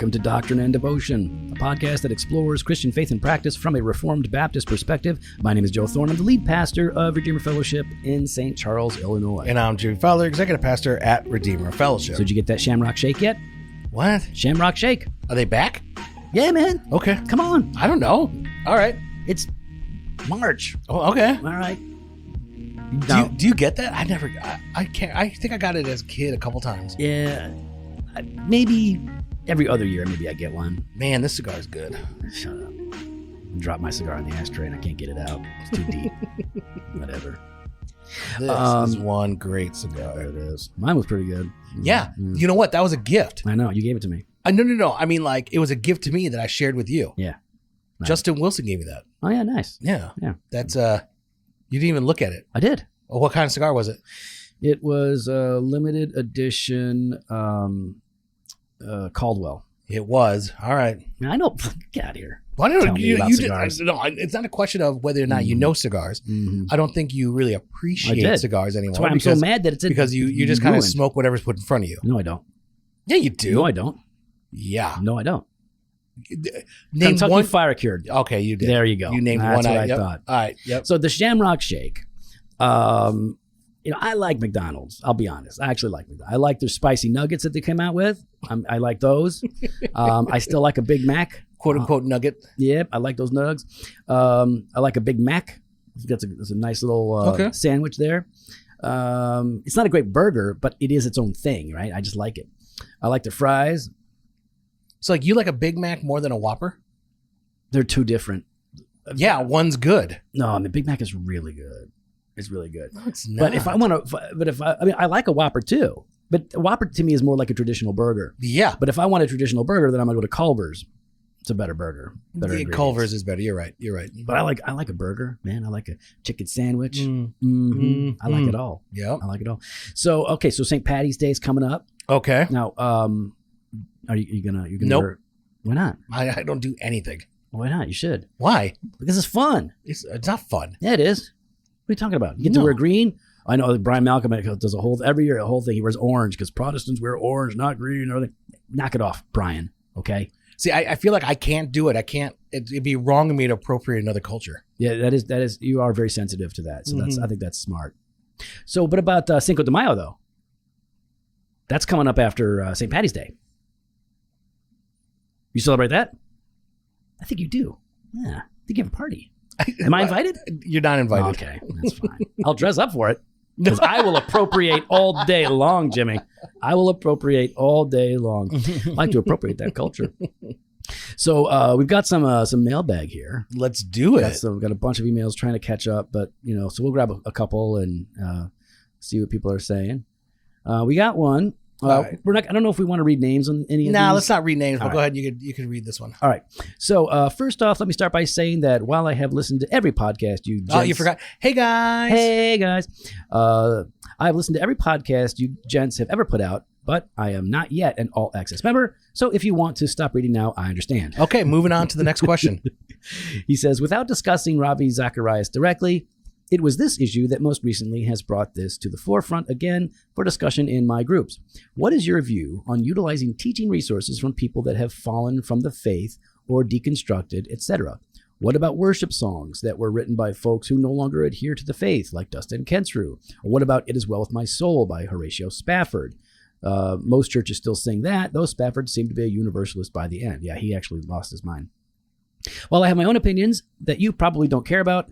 Welcome to Doctrine and Devotion, a podcast that explores Christian faith and practice from a Reformed Baptist perspective. My name is Joe Thorne. I'm the lead pastor of Redeemer Fellowship in St. Charles, Illinois. And I'm Jimmy Fowler, executive pastor at Redeemer Fellowship. So did you get that Shamrock Shake yet? What? Shamrock Shake. Are they back? Yeah, man. Okay. Come on. I don't know. All right. It's March. Oh, okay. All right. Do you get that? I can't. I think I got it as a kid a couple times. Yeah. Maybe every other year, maybe I get one. Man, this cigar is good. Shut up. Drop my cigar in the ashtray and I can't get it out. It's too deep. Whatever. This is one great cigar. There it is. Mine was pretty good. Yeah. You know what? That was a gift. I know. You gave it to me. No. I mean, like, it was a gift to me that I shared with you. Yeah. Nice. Justin Wilson gave me that. Oh, yeah. Nice. Yeah. Yeah. That's, you didn't even look at it. I did. Oh, what kind of cigar was it? It was a limited edition Caldwell. It was. All right. I know. Get out of here. Well, I don't Tell know. me about No, it's not a question of whether or not you know cigars. Mm-hmm. I don't think you really appreciate cigars anymore. That's why I'm so mad that it's because you just kind of smoke whatever's put in front of you. No, I don't. Yeah, you do. No, I don't. Yeah. No, I don't. Name Kentucky one. Fire Cured. Okay, you did. There you go. You named That's one. what I thought. All right. Yep. So the Shamrock Shake. I like McDonald's. I'll be honest. I actually like McDonald's. I like their spicy nuggets that they came out with. I like those. I still like a Big Mac. "Quote unquote" nugget. Yeah, I like those nugs. I like a Big Mac. That's a nice little sandwich there. It's not a great burger, but it is its own thing, right? I just like it. I like the fries. So, like, you like a Big Mac more than a Whopper? They're two different. Yeah, one's good. No, the Big Mac is really good. It's really good. No, it's not. But I like a Whopper too. But a Whopper to me is more like a traditional burger. Yeah. But if I want a traditional burger, then I'm gonna go to Culver's. It's a better burger. Better Culver's is better. You're right. But I like a burger, man. I like a chicken sandwich. I like it all. Yeah. I like it all. So so St. Patty's Day is coming up. Okay. Now, are you gonna? Nope. Why not? I don't do anything. Why not? You should. Why? Because it's fun. It's not fun. Yeah, it is. What are you talking about? You get to wear green? I know Brian Malcolm does every year a whole thing. He wears orange because Protestants wear orange, not green. Or anything. Knock it off, Brian. Okay. See, I feel like I can't do it. I can't. It'd be wrong of me to appropriate another culture. Yeah, that is. You are very sensitive to that. So I think that's smart. So, what about Cinco de Mayo though? That's coming up after St. Patty's Day. You celebrate that? I think you do. Yeah. I think you have a party. Am I invited? You're not invited. Okay, that's fine. I'll dress up for it because I will appropriate all day long, Jimmy. I will appropriate all day long. I like to appropriate that culture. So we've got some mailbag here. Let's do it. So we've got a bunch of emails trying to catch up, but so we'll grab a couple and see what people are saying. We got one. Right. I don't know if we want to read names on any of these. No, let's not read names, but All go right. ahead. You can read this one. All right. So first off, let me start by saying that while I have listened to every podcast you gents... Oh, you forgot. Hey, guys. Hey, guys. I've listened to every podcast you gents have ever put out, but I am not yet an All Access member. So if you want to stop reading now, I understand. Okay, moving on to the next question. He says, without discussing Ravi Zacharias directly, it was this issue that most recently has brought this to the forefront again for discussion in my groups. What is your view on utilizing teaching resources from people that have fallen from the faith or deconstructed, etc.? What about worship songs that were written by folks who no longer adhere to the faith, like Dustin Kensrue? Or what about It Is Well With My Soul by Horatio Spafford? Most churches still sing that, though Spafford seemed to be a universalist by the end. Yeah, he actually lost his mind. While I have my own opinions that you probably don't care about,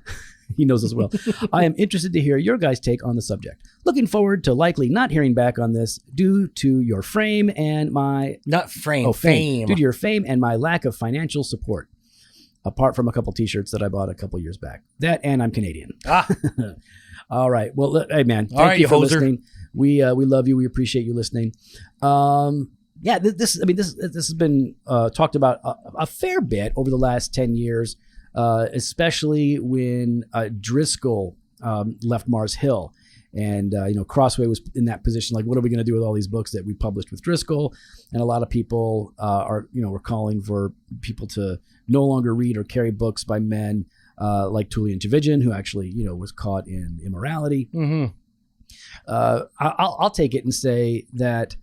he knows as well, I am interested to hear your guys' take on the subject. Looking forward to likely not hearing back on this due to your fame and my... Not frame, fame. Due to your fame and my lack of financial support. Apart from a couple t-shirts that I bought a couple years back. That and I'm Canadian. All right. Well, hey, man, thank you for listening. We love you. We appreciate you listening. Yeah, this has been talked about a fair bit over the last 10 years, especially when Driscoll left Mars Hill. And, Crossway was in that position, like, what are we going to do with all these books that we published with Driscoll? And a lot of people were calling for people to no longer read or carry books by men like Tullian Tchividjian, who actually, was caught in immorality. Mm-hmm. I'll take it and say that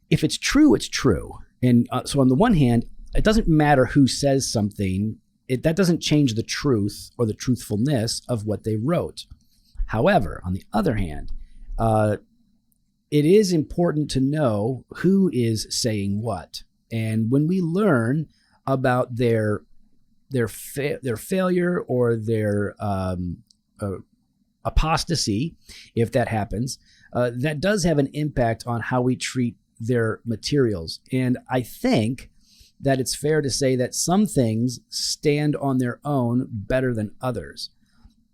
if it's true, it's true. And so on the one hand, it doesn't matter who says something. That doesn't change the truth or the truthfulness of what they wrote. However, on the other hand, it is important to know who is saying what. And when we learn about their failure or their apostasy, if that happens, that does have an impact on how we treat their materials. And I think that it's fair to say that some things stand on their own better than others.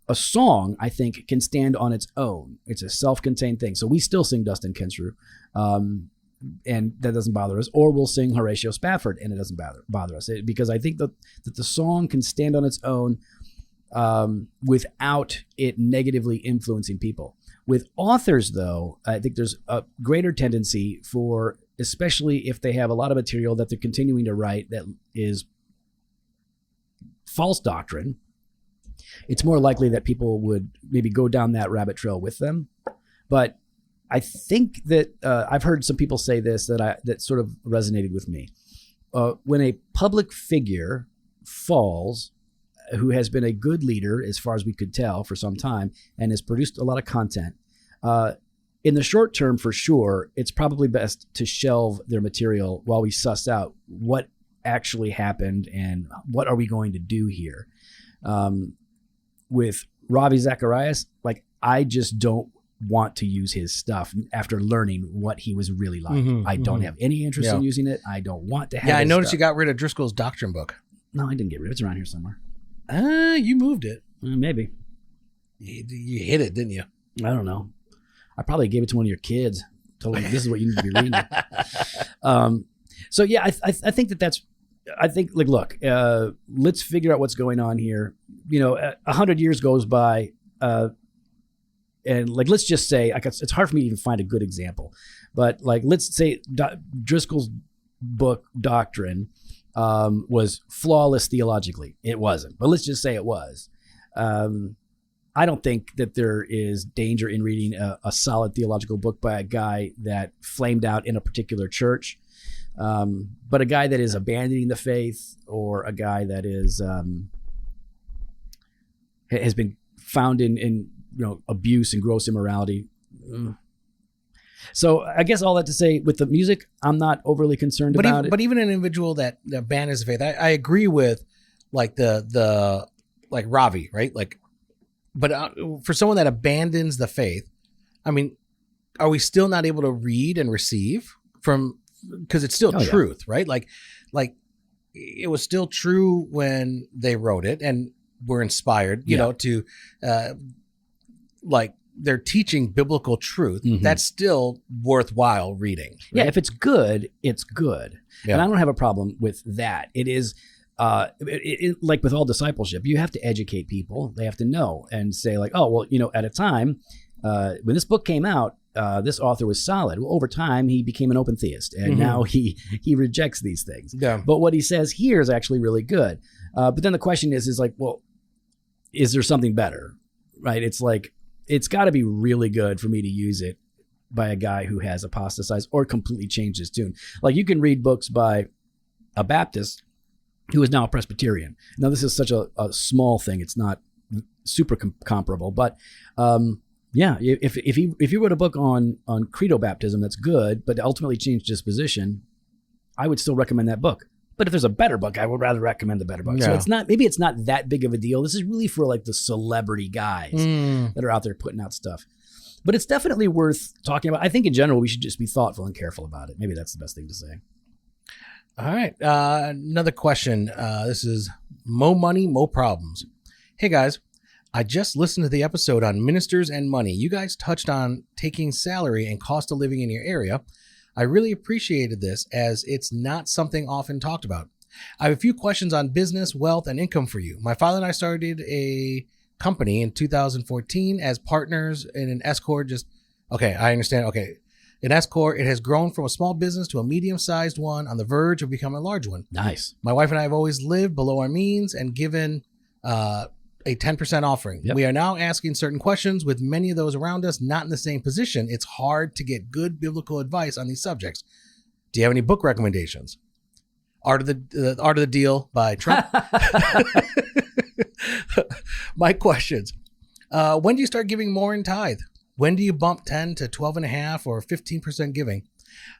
A song, I think, can stand on its own. It's a self-contained thing. So we still sing Dustin Kensrue, and that doesn't bother us. Or we'll sing Horatio Spafford, and it doesn't bother us. Because I think that the song can stand on its own without it negatively influencing people. With authors, though, I think there's a greater tendency for, especially if they have a lot of material that they're continuing to write that is false doctrine, it's more likely that people would maybe go down that rabbit trail with them. But I think that I've heard some people say this that sort of resonated with me. When a public figure falls, who has been a good leader, as far as we could tell, for some time, and has produced a lot of content, in the short term, for sure, it's probably best to shelve their material while we suss out what actually happened and what are we going to do here. With Ravi Zacharias, like, I just don't want to use his stuff after learning what he was really like. I don't have any interest in using it. I don't want to have it. Yeah, I noticed you got rid of Driscoll's Doctrine book. No, I didn't get rid of it. It's around here somewhere. You moved it. Maybe. You hid it, didn't you? I don't know. I probably gave it to one of your kids. Told them this is what you need to be reading. So yeah, I think that's. I think, like, look, let's figure out what's going on here. 100 years goes by, and like, let's just say, it's hard for me to even find a good example, but like, let's say Driscoll's book Doctrine was flawless theologically. It wasn't, but let's just say it was. I don't think that there is danger in reading a solid theological book by a guy that flamed out in a particular church. But a guy that is abandoning the faith, or a guy that is has been found in abuse and gross immorality. So I guess all that to say, with the music, I'm not overly concerned about it. But even an individual that abandons the faith, I agree with, like the like Ravi, right? Like, but for someone that abandons the faith, I mean, are we still not able to read and receive from? Because it's still truth, right? Like it was still true when they wrote it and were inspired, you know, to like, they're teaching biblical truth. That's still worthwhile reading. Right? Yeah, if it's good, it's good. Yeah. And I don't have a problem with that. It is like with all discipleship, you have to educate people. They have to know and say, like, oh, well, at a time when this book came out, this author was solid. Well, over time, he became an open theist, and now he rejects these things. Yeah. But what he says here is actually really good. But then the question is like, well, is there something better? Right? It's like, it's got to be really good for me to use it by a guy who has apostatized or completely changed his tune. Like, you can read books by a Baptist who is now a Presbyterian. Now, this is such a small thing; it's not super comparable, but. Yeah, if he wrote a book on credo baptism that's good, but ultimately changed his position, I would still recommend that book. But if there's a better book, I would rather recommend the better book. Yeah. So maybe it's not that big of a deal. This is really for, like, the celebrity guys that are out there putting out stuff. But it's definitely worth talking about. I think in general we should just be thoughtful and careful about it. Maybe that's the best thing to say. All right, another question. This is Mo Money, Mo Problems. Hey guys. I just listened to the episode on ministers and money. You guys touched on taking salary and cost of living in your area. I really appreciated this, as it's not something often talked about. I have a few questions on business, wealth, and income for you. My father and I started a company in 2014 as partners in an S-corp. Okay, I understand. Okay. In S-corp, it has grown from a small business to a medium-sized one on the verge of becoming a large one. Nice. My wife and I have always lived below our means and given a 10% offering. Yep. We are now asking certain questions. With many of those around us not in the same position, it's hard to get good biblical advice on these subjects. Do you have any book recommendations? Art of the Deal by Trump. My questions. When do you start giving more in tithe? When do you bump 10 to 12.5 or 15% giving?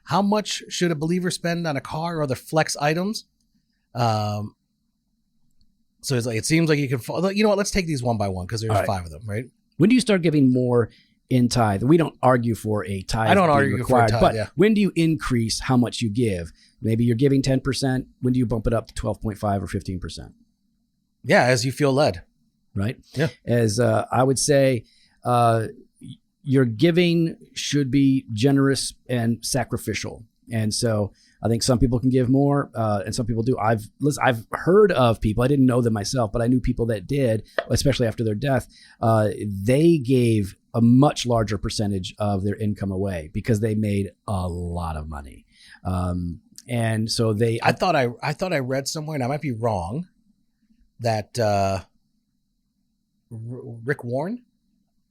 How much should a believer spend on a car or other flex items? So it's like, it seems like you can, you know what, let's take these one by one because there's 5 of them, right? When do you start giving more in tithe? We don't argue for a tithe. I don't argue required, for a tithe, but yeah. when do you increase how much you give? Maybe you're giving 10%. When do you bump it up to 12.5 or 15%? Yeah, as you feel led. Right? Yeah. As I would say, your giving should be generous and sacrificial. And so I think some people can give more, and some people do. I've heard of people, I didn't know them myself, but I knew people that did, especially after their death. They gave a much larger percentage of their income away because they made a lot of money. And so I thought I read somewhere, and I might be wrong, that Rick Warren.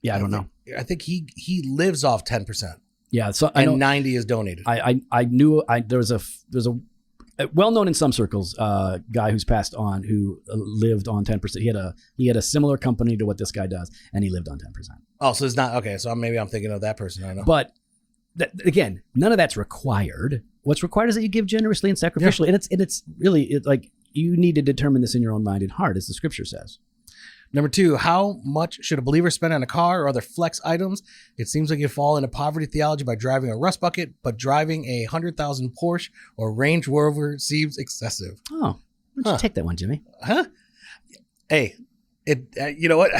Yeah, I don't know. I think he lives off 10%. Yeah, so and 90 is donated. I knew there was a well known in some circles guy who's passed on who lived on 10%. He had a similar company to what this guy does, and he lived on 10%. Oh, so it's not okay. So maybe I'm thinking of that person. I don't know. But again, none of that's required. What's required is that you give generously and sacrificially, and it's really like you need to determine this in your own mind and heart, as the scripture says. Number 2, how much should a believer spend on a car or other flex items? It seems like you fall into poverty theology by driving a rust bucket, but driving a 100,000 Porsche or Range Rover seems excessive. Oh, why don't you take that one, Jimmy? Huh? Hey, you know what?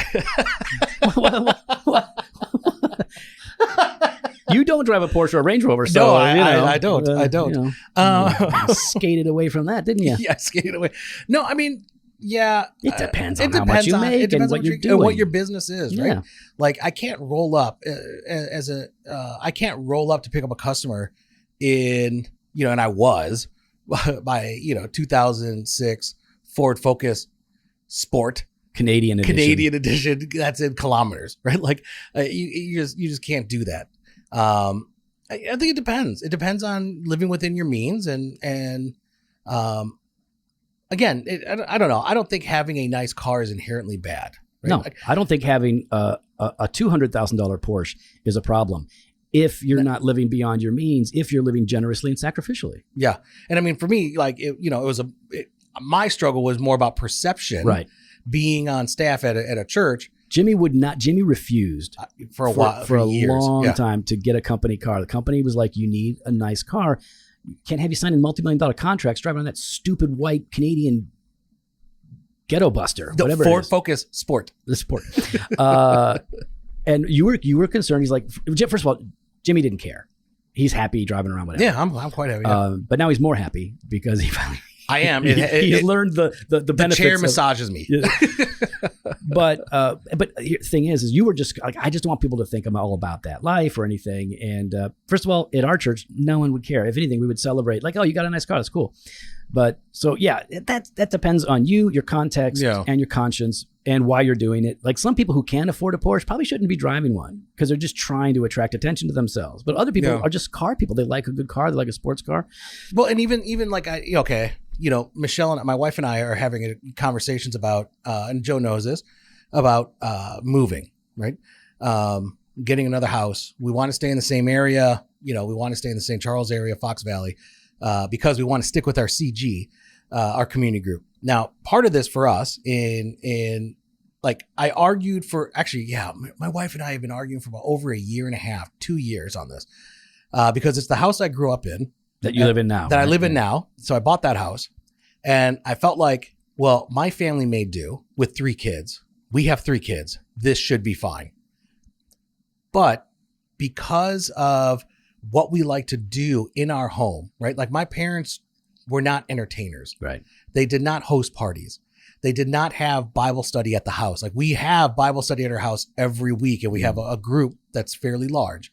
You don't drive a Porsche or a Range Rover, so no, I don't. I don't. You skated away from that, didn't you? Yeah, skated away. No, I mean, yeah, it depends on how much you make and what you're doing, and what your business is, right? Yeah. Like I can't roll up I can't roll up to pick up a customer in, and I was by 2006 Ford Focus Sport Canadian edition. That's in kilometers, right? Like you just can't do that. I think it depends. It depends on living within your means and again, I don't know. I don't think having a nice car is inherently bad. Right? No, I don't think having a $200,000 Porsche is a problem if you're not living beyond your means, if you're living generously and sacrificially. Yeah. And I mean, for me, like, my struggle was more about perception. Right. Being on staff at a church. Jimmy refused for a while, for a years. long time to get a company car. The company was like, you need a nice car. Can't have you signing multi-million-dollar contracts driving on that stupid white Canadian ghetto buster, the whatever Ford it is. Focus Sport. The Sport. And you were concerned. He's like, first of all, Jimmy didn't care. He's happy driving around, whatever. Yeah, I'm quite happy. Yeah. But now he's more happy because he finally. I am. He's learned the benefits. The chair massages me. But the thing is you were just like, I just don't want people to think I'm all about that life or anything. And first of all, at our church, no one would care. If anything, we would celebrate like, oh, you got a nice car. That's cool. But so, yeah, that depends on you, your context and your conscience and why you're doing it. Like some people who can't afford a Porsche probably shouldn't be driving one because they're just trying to attract attention to themselves. But other people are just car people. They like a good car. They like a sports car. Well, and even like, Michelle and my wife and I are having conversations about, and Joe knows this, about moving, right? Getting another house. We want to stay in the same area. We want to stay in the St. Charles area, Fox Valley, because we want to stick with our CG, our community group. Now, part of this for us in like I argued for my wife and I have been arguing for about over a year and a half, 2 years on this, because it's the house I grew up in. That you live in now. That I live in now. So I bought that house and I felt like, well, my family may do with 3 kids. We have 3 kids. This should be fine. But because of what we like to do in our home, right? Like my parents were not entertainers. Right. They did not host parties. They did not have Bible study at the house. Like we have Bible study at our house every week and we have a group that's fairly large.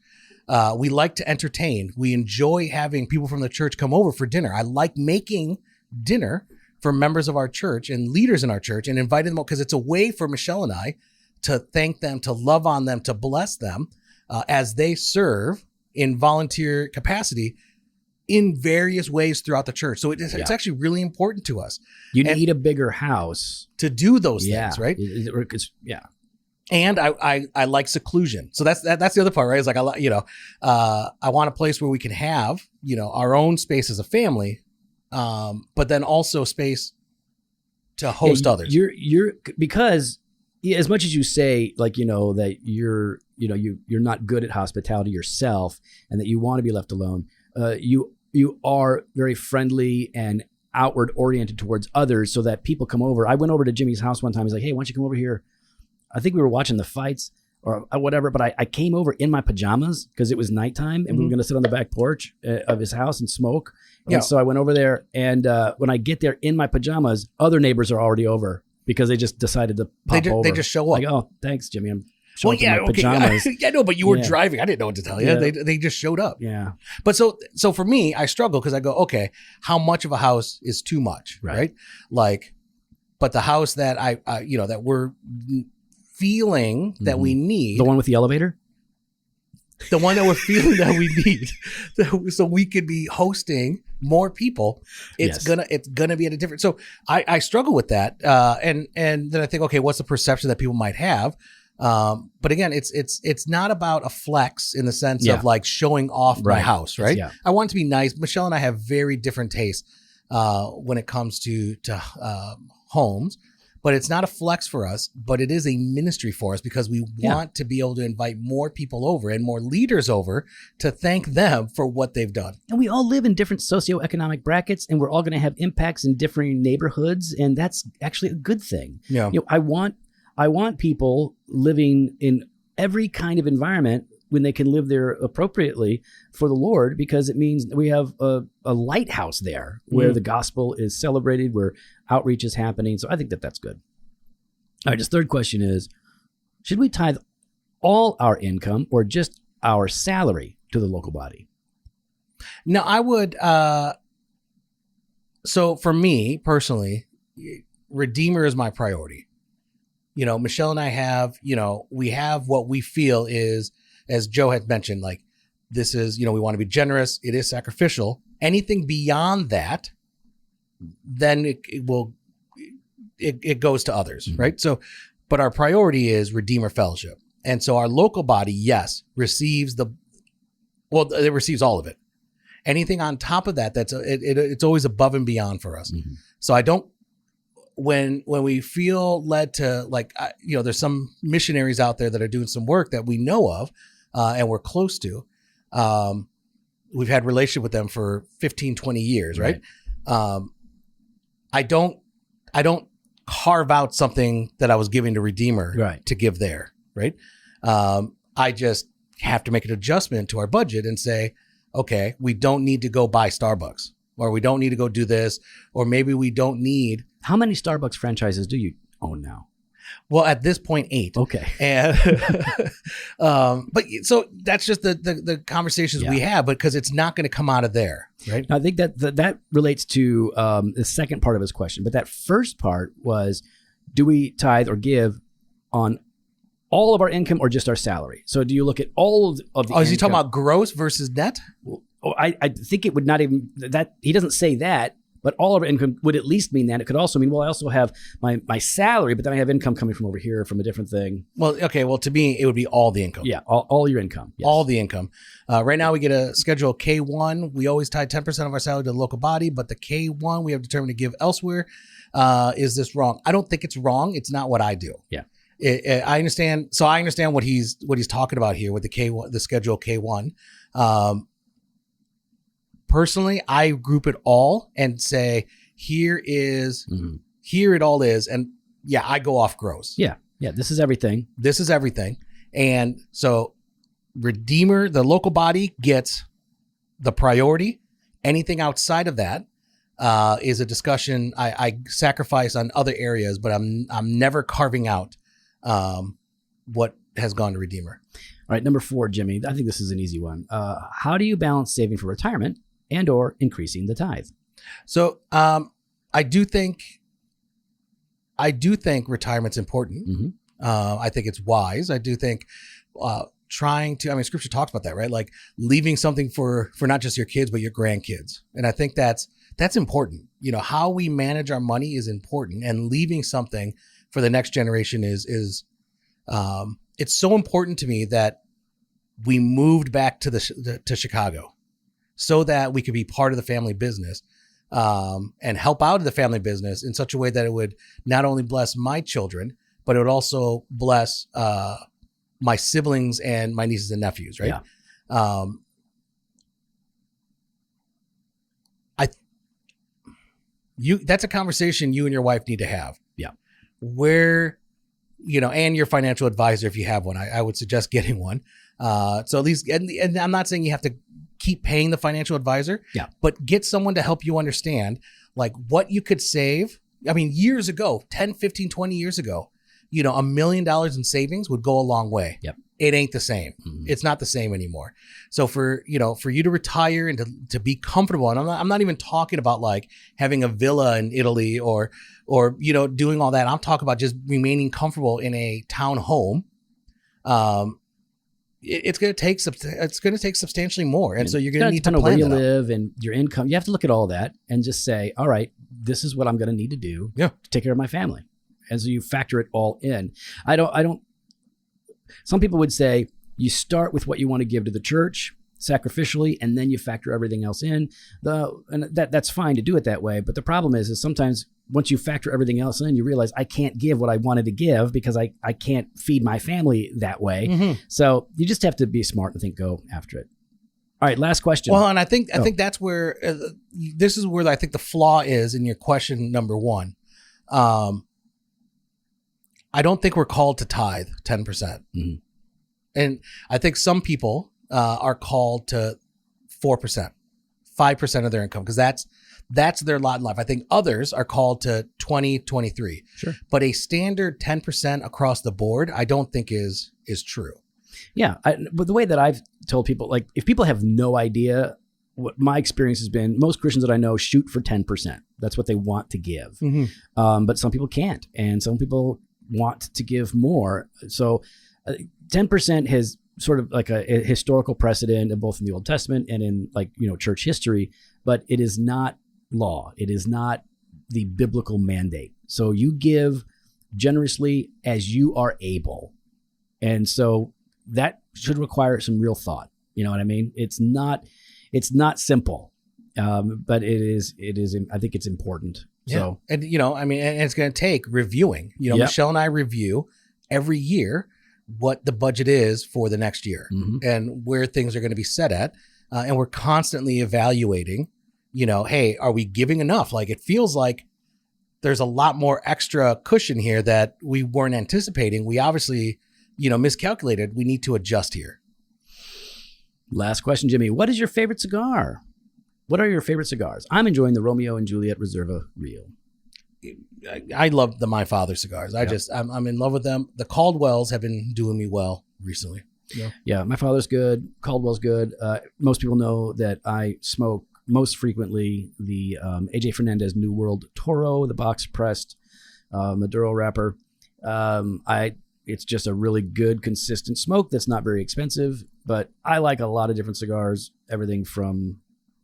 We like to entertain. We enjoy having people from the church come over for dinner. I like making dinner for members of our church and leaders in our church and inviting them because it's a way for Michelle and I to thank them, to love on them, to bless them as they serve in volunteer capacity in various ways throughout the church. So it's actually really important to us. You need a bigger house to do those things, right? Yeah. And I like seclusion. So that's the other part, right? It's like, I want a place where we can have, our own space as a family, but then also space to host others. Because as much as you say, like, that you're not good at hospitality yourself and that you want to be left alone, you are very friendly and outward oriented towards others so that people come over. I went over to Jimmy's house one time. He's like, hey, why don't you come over here? I think we were watching the fights or whatever, but I came over in my pajamas because it was nighttime and we were going to sit on the back porch of his house and smoke. And so I went over there, and when I get there in my pajamas, other neighbors are already over because they just decided to pop over. They just show up. Like, oh, thanks, Jimmy. I'm showing up in my pajamas. No, but you were driving. I didn't know what to tell you. Yeah. They just showed up. Yeah. But so for me, I struggle because I go, okay, how much of a house is too much, right? Like, but the house that that we're feeling that we need. The one with the elevator? The one that we're feeling that we need, so we could be hosting more people. It's gonna be at a different. So I struggle with that, and then I think, okay, what's the perception that people might have? But again, it's not about a flex in the sense of like showing off my house, right? Yeah. I want it to be nice. Michelle and I have very different tastes when it comes to homes. But it's not a flex for us, but it is a ministry for us because we want to be able to invite more people over and more leaders over to thank them for what they've done. And we all live in different socioeconomic brackets, and we're all going to have impacts in different neighborhoods, and that's actually a good thing. Yeah. I want people living in every kind of environment when they can live there appropriately for the Lord, because it means we have a lighthouse there where the gospel is celebrated, where outreach is happening. So I think that's good. All right, this third question is, should we tithe all our income or just our salary to the local body? No, I would. So for me personally, Redeemer is my priority. Michelle and I have, we have what we feel is, as Joe had mentioned, like, this is, we want to be generous. It is sacrificial. Anything beyond that, then it goes to others, right? So, but our priority is Redeemer Fellowship. And so our local body, yes, receives it receives all of it. Anything on top of that, it's always above and beyond for us. Mm-hmm. So I don't, when we feel led to, like, there's some missionaries out there that are doing some work that we know of, and we're close to, we've had relationship with them for 15, 20 years. Right. I don't carve out something that I was giving to Redeemer to give there. Right. I just have to make an adjustment to our budget and say, okay, we don't need to go buy Starbucks, or we don't need to go do this, or maybe we don't need. How many Starbucks franchises do you own now? Well, at this point, 8. Okay. And but so that's just the conversations we have, because it's not going to come out of there, right? I think that relates to the second part of his question. But that first part was, do we tithe or give on all of our income or just our salary? So do you look at all of the income? Is he talking about gross versus net? I think it would not even, that he doesn't say that. But all of our income would at least mean that. It could also mean, well, I also have my salary, but then I have income coming from over here from a different thing. Well, okay. Well, to me, it would be all the income. Yeah, all your income. Yes. All the income. Right now, we get a Schedule K1. We always tie 10% of our salary to the local body, but the K1 we have determined to give elsewhere. Is this wrong? I don't think it's wrong. It's not what I do. Yeah. I understand. So I understand what he's talking about here with the K1, the Schedule K1. Personally, I group it all and say, here it all is. And yeah, I go off gross. Yeah. Yeah. This is everything. This is everything. And so Redeemer, the local body, gets the priority. Anything outside of that is a discussion I sacrifice on other areas, but I'm never carving out what has gone to Redeemer. All right. Number 4, Jimmy, I think this is an easy one. How do you balance saving for retirement and or increasing the tithe? So I do think retirement's important. Mm-hmm. I think it's wise. I do think trying to, I mean, scripture talks about that, right? Like leaving something for not just your kids, but your grandkids. And I think that's important. You know, how we manage our money is important, and leaving something for the next generation is it's so important to me that we moved back to Chicago so that we could be part of the family business, and help out of the family business in such a way that it would not only bless my children, but it would also bless my siblings and my nieces and nephews, right? Yeah. That's a conversation you and your wife need to have. Yeah. Where, you know, and your financial advisor, if you have one, I would suggest getting one. So at least, and I'm not saying you have to keep paying the financial advisor, but get someone to help you understand like what you could save. I mean, years ago, 10, 15, 20 years ago, you know, $1 million in savings would go a long way. Yep. It ain't the same. Mm-hmm. It's not the same anymore. So for you to retire and to be comfortable, and I'm not even talking about like having a villa in Italy or, you know, doing all that. I'm talking about just remaining comfortable in a town home. It's going to take substantially more. And so you're going to need to plan where you that out. live and your income. You have to look at all that and just say, all right, this is what I'm going to need to do to take care of my family. And so you factor it all in. I don't, some people would say you start with what you want to give to the church sacrificially, and then you factor everything else in. And that's fine to do it that way. But the problem is sometimes once you factor everything else in, you realize I can't give what I wanted to give because I can't feed my family that way. Mm-hmm. So you just have to be smart and go after it. All right, last question. Well, and I think that's where this is where I think the flaw is in your question number one. I don't think we're called to tithe 10%. Mm-hmm. And I think some people are called to 4%, 5% of their income, because that's their lot in life. I think others are called to 20, 23. Sure. But a standard 10% across the board, I don't think is true. Yeah. But the way that I've told people, like if people have no idea, what my experience has been, most Christians that I know shoot for 10%. That's what they want to give. Mm-hmm. But some people can't. And some people want to give more. So 10% has sort of like a historical precedent both in the Old Testament and in like, you know, church history, but it is not law. It is not the biblical mandate. So you give generously as you are able. And so that should require some real thought. You know what I mean? It's not simple, but it is, I think it's important. Yeah. So, and you know, I mean, and it's going to take reviewing, you know, Michelle and I review every year what the budget is for the next year and where things are going to be set at. And we're constantly evaluating, you know, hey, are we giving enough? Like, it feels like there's a lot more extra cushion here that we weren't anticipating. We obviously, you know, miscalculated. We need to adjust here. Last question, Jimmy. What is your favorite cigar? What are your favorite cigars? I'm enjoying the Romeo and Juliet Reserva Real. I love the My Father cigars. I'm in love with them. The Caldwells have been doing me well recently. Yeah, My Father's good. Caldwell's good. Most people know that I smoke most frequently the AJ Fernandez New World Toro, the box pressed Maduro wrapper. It's just a really good, consistent smoke that's not very expensive. But I like a lot of different cigars. Everything from,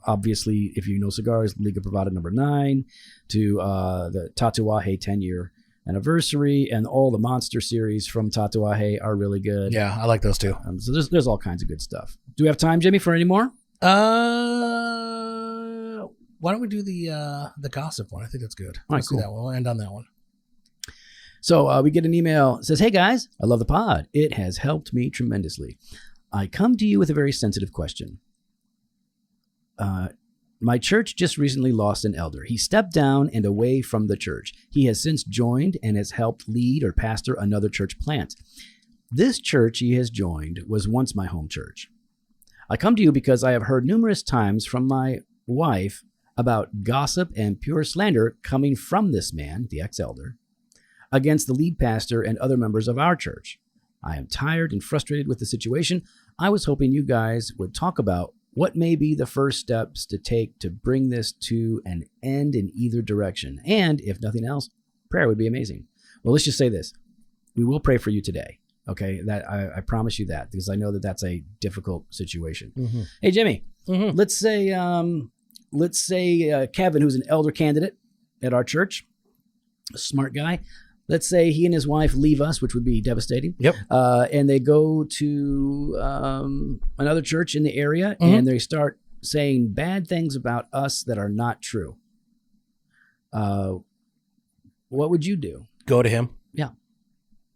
obviously, if you know cigars, Liga Privada No. 9 to the Tatuaje 10-year anniversary, and all the Monster series from Tatuaje are really good. Yeah, I like those too. So there's all kinds of good stuff. Do we have time, Jimmy, for any more? Why don't we do the gossip one? I think that's good. All right, cool. Do that one. We'll end on that one. So we get an email. It says, "Hey guys, I love the pod. It has helped me tremendously. I come to you with a very sensitive question. My church just recently lost an elder. He stepped down and away from the church. He has since joined and has helped lead or pastor another church plant. This church he has joined was once my home church. I come to you because I have heard numerous times from my wife about gossip and pure slander coming from this man, the ex-elder, against the lead pastor and other members of our church. I am tired and frustrated with the situation. I was hoping you guys would talk about what may be the first steps to take to bring this to an end in either direction. And if nothing else, prayer would be amazing. Well, let's just say this. We will pray for you today. Okay, that I promise you that, because I know that that's a difficult situation. Mm-hmm. Hey, Jimmy, Mm-hmm. let's say Kevin, who's an elder candidate at our church, a smart guy. Let's say he and his wife leave us, which would be devastating. Yep. And they go to another church in the area, Mm-hmm. and they start saying bad things about us that are not true. What would you do? Go to him. Yeah.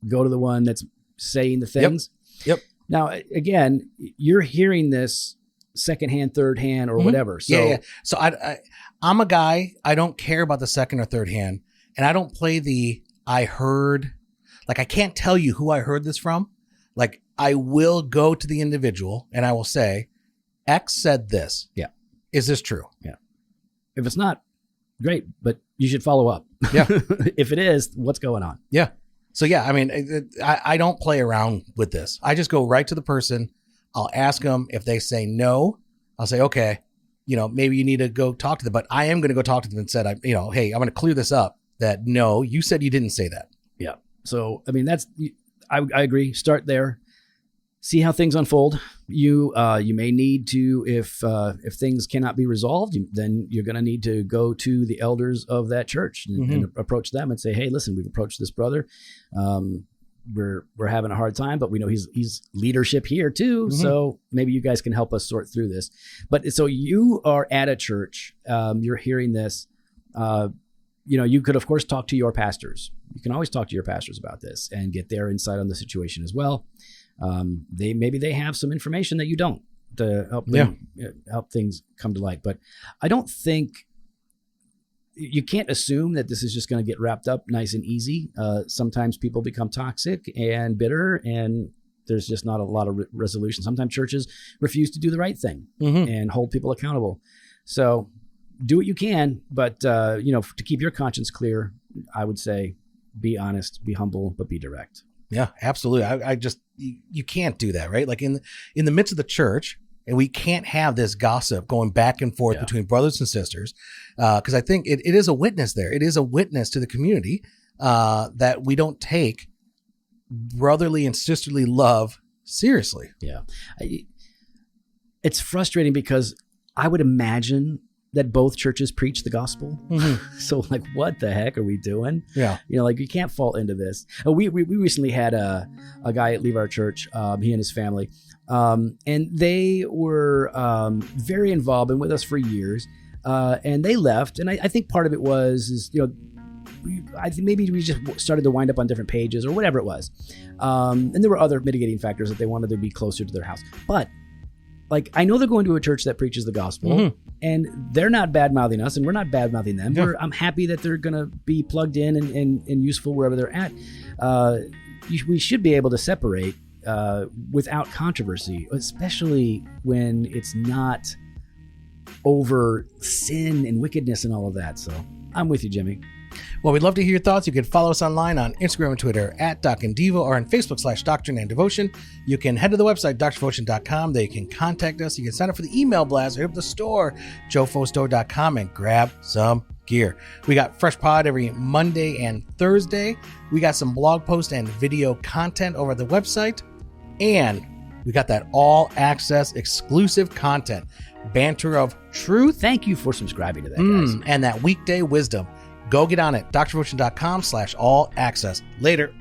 Go to the one that's saying the things. Yep. Now, again, you're hearing this secondhand, third hand, or Mhm. whatever. So Yeah. So I'm a guy, I don't care about the second or third hand. And I don't play the I heard, like I can't tell you who I heard this from. Like I will go to the individual and I will say, X said this. Yeah. Is this true? if it's not, great, but you should follow up. Yeah. If it is, what's going on? Yeah. So yeah, I mean, I don't play around with this. I just go right to the person. I'll ask them. If they say no, I'll say, okay, maybe you need to go talk to them, but I am going to go talk to them and said, hey, I'm going to clear this up that no, you said you didn't say that. Yeah. So, I mean, I agree. Start there. See how things unfold. You may need to, if things cannot be resolved, then you're going to need to go to the elders of that church and approach them and say, hey, listen, we've approached this brother. We're having a hard time, but we know he's leadership here too. Mm-hmm. So maybe you guys can help us sort through this. But so you are at a church, you're hearing this, you could of course talk to your pastors. You can always talk to your pastors about this and get their insight on the situation as well. They have some information that you don't to help things come to light. But I don't think you can't assume that this is just going to get wrapped up nice and easy. Sometimes people become toxic and bitter, and there's just not a lot of resolution. Sometimes churches refuse to do the right thing and hold people accountable. So do what you can, but to keep your conscience clear, I would say be honest, be humble, but be direct. Yeah, absolutely. I just, you can't do that, right? Like in the midst of the church, and we can't have this gossip going back and forth between brothers and sisters, because I think it is a witness there. It is a witness to the community that we don't take brotherly and sisterly love seriously. Yeah. It's frustrating because I would imagine that both churches preach the gospel. So like, what the heck are we doing? Yeah. You can't fall into this. We recently had a guy leave our church, he and his family, and they were very involved and with us for years, and they left. And I think part of it was I think maybe we just started to wind up on different pages or whatever it was. And there were other mitigating factors that they wanted to be closer to their house. But like, I know they're going to a church that preaches the gospel, and they're not bad-mouthing us, and we're not bad-mouthing them. Yeah. I'm happy that they're going to be plugged in and useful wherever they're at. We should be able to separate without controversy, especially when it's not over sin and wickedness and all of that. So I'm with you, Jimmy. Well, we'd love to hear your thoughts. You can follow us online on Instagram and Twitter at Doc and Devo, or on Facebook /Doctrine and Devotion. You can head to the website, drdevotion.com. There you can contact us. You can sign up for the email blast or hit up the store, jofostore.com, and grab some gear. We got fresh pod every Monday and Thursday. We got some blog posts and video content over at the website. And we got that all access exclusive content, Banter of Truth. Thank you for subscribing to that, guys. And that weekday wisdom. Go get on it, drdevotion.com /all access. Later.